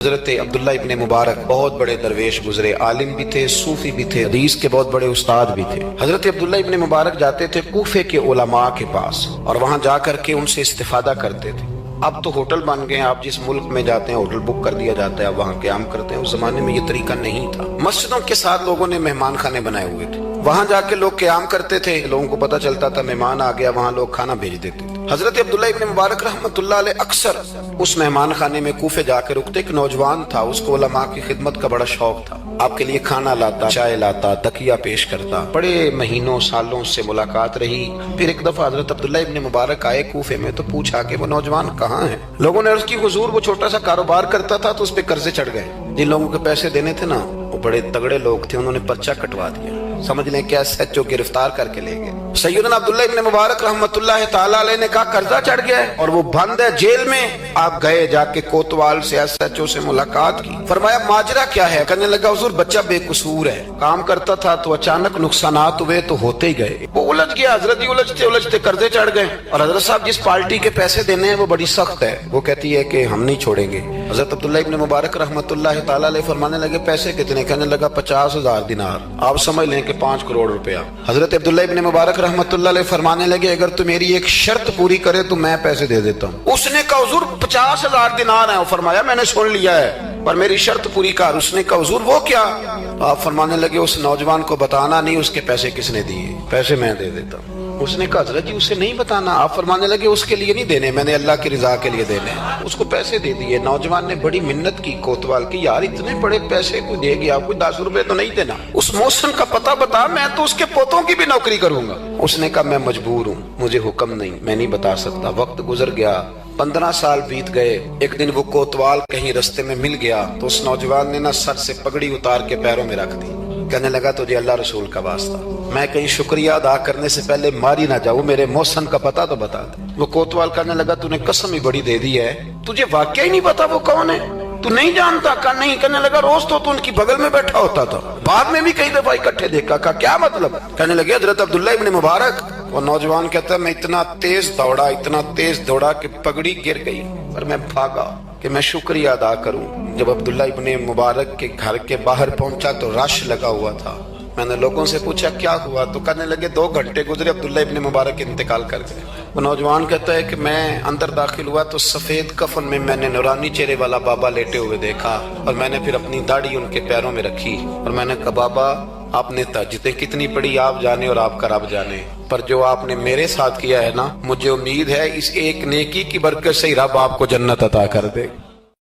حضرت عبداللہ ابن مبارک بہت بڑے درویش گزرے، عالم بھی تھے، صوفی بھی تھے، حدیث کے بہت بڑے استاد بھی تھے۔ حضرت عبداللہ ابن مبارک جاتے تھے کوفے کے علماء کے پاس اور وہاں جا کر کے ان سے استفادہ کرتے تھے۔ اب تو ہوٹل بن گئے ہیں، آپ جس ملک میں جاتے ہیں ہوٹل بک کر دیا جاتا ہے، اب وہاں قیام کرتے ہیں۔ اس زمانے میں یہ طریقہ نہیں تھا، مسجدوں کے ساتھ لوگوں نے مہمان خانے بنائے ہوئے تھے، وہاں جا کے لوگ قیام کرتے تھے، لوگوں کو پتہ چلتا تھا مہمان آ گیا، وہاں لوگ کھانا بھیج دیتے تھے۔ حضرت عبداللہ ابن مبارک رحمۃ اللہ علیہ اکثر اس مہمان خانے میں کوفے جا کے رکتے۔ ایک نوجوان تھا، اس کو علماء کی خدمت کا بڑا شوق تھا، آپ کے لیے کھانا لاتا، چائے لاتا، تکیہ پیش کرتا۔ بڑے مہینوں سالوں سے ملاقات رہی۔ پھر ایک دفعہ حضرت عبداللہ ابن مبارک آئے کوفے میں تو پوچھا کہ وہ نوجوان کہاں ہے؟ لوگوں نے عرض کی حضور وہ چھوٹا سا کاروبار کرتا تھا تو اس پہ قرضے چڑھ گئے، جن لوگوں کے پیسے دینے تھے نا وہ بڑے تگڑے لوگ تھے، انہوں نے پرچہ کٹوا دیا، سمجھ لیں کہ ایس ایچ او گرفتار کر کے لے گئے۔ سیدنا عبداللہ ابن مبارک رحمۃ اللہ تعالی علیہ نے کہا قرضہ چڑھ گیا ہے اور وہ بند ہے جیل میں۔ آپ گئے، جا کے کوتوال سے ایس ایچ او سے ملاقات کی، فرمایا ماجرا کیا ہے؟ کہنے لگا حضور بچہ بے قصور ہے، کام کرتا تھا تو اچانک نقصانات ہوئے تو ہوتے ہی گئے، وہ الجھ گیا، حضرت الجھتے الجھتے قرضے چڑھ گئے، اور حضرت صاحب جس پارٹی کے پیسے دینے ہیں وہ بڑی سخت ہے، وہ کہتی ہے کہ ہم نہیں چھوڑیں گے۔ حضرت عبداللہ ابن مبارک رحمۃ اللہ تعالی علیہ فرمانے لگے پیسے کتنے؟ کہنے لگا 50,000 دینار، آپ سمجھ لیں کہ 5 کروڑ روپیہ۔ حضرت عبداللہ ابن مبارک رحمۃ اللہ علیہ فرمانے لگے اگر تو میری ایک شرط پوری کرے تو میں پیسے دے دیتا ہوں۔ اس نے کہا حضور 50,000 دینار ہیں، فرمایا میں نے سن لیا ہے پر میری شرط پوری کر۔ اس نے کہا حضور وہ کیا؟ آپ فرمانے لگے اس نوجوان کو بتانا نہیں اس کے پیسے کس نے دیے، پیسے میں دے دیتا ہوں۔ اس نے کہا حضرت جی اسے نہیں بتانا۔ آپ فرمانے لگے اس کے لیے نہیں دینے، میں نے اللہ کی رضا کے لیے دینے۔ اس کو پیسے دے دیے۔ نوجوان نے بڑی منت کی کوتوال کی، یار اتنے بڑے پیسے کوئی دے گیا، کوئی 10 روپے تو نہیں دینا، اس محسن کا پتہ بتا، میں تو اس کے پوتوں کی بھی نوکری کروں گا۔ اس نے کہا میں مجبور ہوں، مجھے حکم نہیں، میں نہیں بتا سکتا۔ وقت گزر گیا، 15 سال بیت گئے۔ ایک دن وہ کوتوال کہیں رستے میں مل گیا تو اس نوجوان نے نا سر سے پگڑی اتار کے پیروں میں رکھ دی، کہنے لگا تجھے اللہ رسول کا واسطہ، میں کہیں شکریہ ادا کرنے سے پہلے ماری نہ جاؤں، میرے محسن کا پتہ تو بتا دے۔ وہ کوتوال کہنے لگا تو نے قسم ہی بڑی دے دی ہے، تجھے واقعی نہیں پتا وہ کون ہے؟ تو نہیں جانتا؟ کہا نہیں۔ کہنے لگا روز تو ان کی بغل میں بیٹھا ہوتا تھا، بعد میں بھی کئی دفعہ اکٹھے دیکھا۔ کہا کیا مطلب؟ کہنے لگے حضرت عبداللہ ابن مبارک۔ وہ نوجوان کہتا ہے میں اتنا تیز دوڑا کہ پگڑی گر گئی، پر میں بھاگا کہ میں شکریہ ادا کروں۔ جب عبداللہ ابن مبارک کے گھر کے باہر پہنچا تو رش لگا ہوا تھا۔ میں نے لوگوں سے پوچھا کیا ہوا تو کہنے لگے 2 گھنٹے گزرے عبداللہ ابن مبارک انتقال کر گئے۔ وہ نوجوان کہتا ہے کہ میں اندر داخل ہوا تو سفید کفن میں نے نورانی چہرے والا بابا لیٹے ہوئے دیکھا، اور میں نے پھر اپنی داڑھی ان کے پیروں میں رکھی اور میں نے کہا بابا آپ نے تہجدیں کتنی پڑھی آپ جانے اور آپ کا رب جانے، پر جو آپ نے میرے ساتھ کیا ہے نا، مجھے امید ہے اس ایک نیکی کی برکت سے ہی رب آپ کو جنت عطا کر دے۔